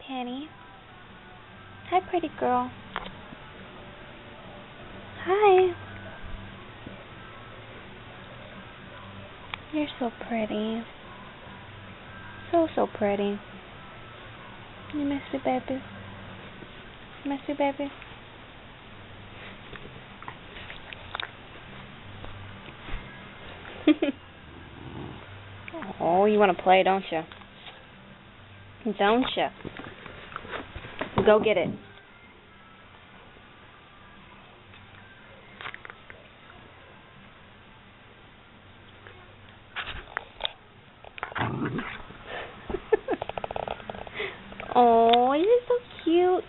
Penny. Hi, pretty girl. Hi. You're so pretty. So pretty. You miss me, baby. Miss you, baby. Oh, you want to play, don't you? Don't you? Go get it. Oh, you're so cute.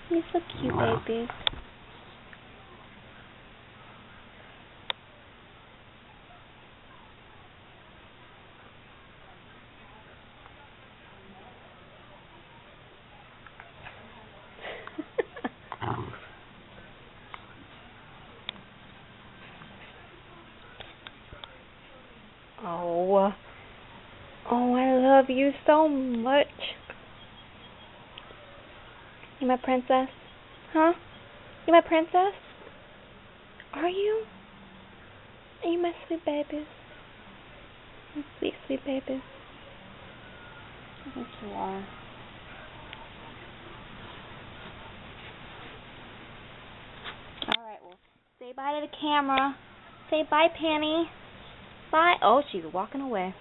You're so cute, baby. Oh, I love you so much. You my princess? Huh? You my princess? Are you? Are you my sweet baby? My sweet, sweet baby. I think you are. Alright, well, say bye to the camera. Say bye, Penny. Bye. Oh, she's walking away.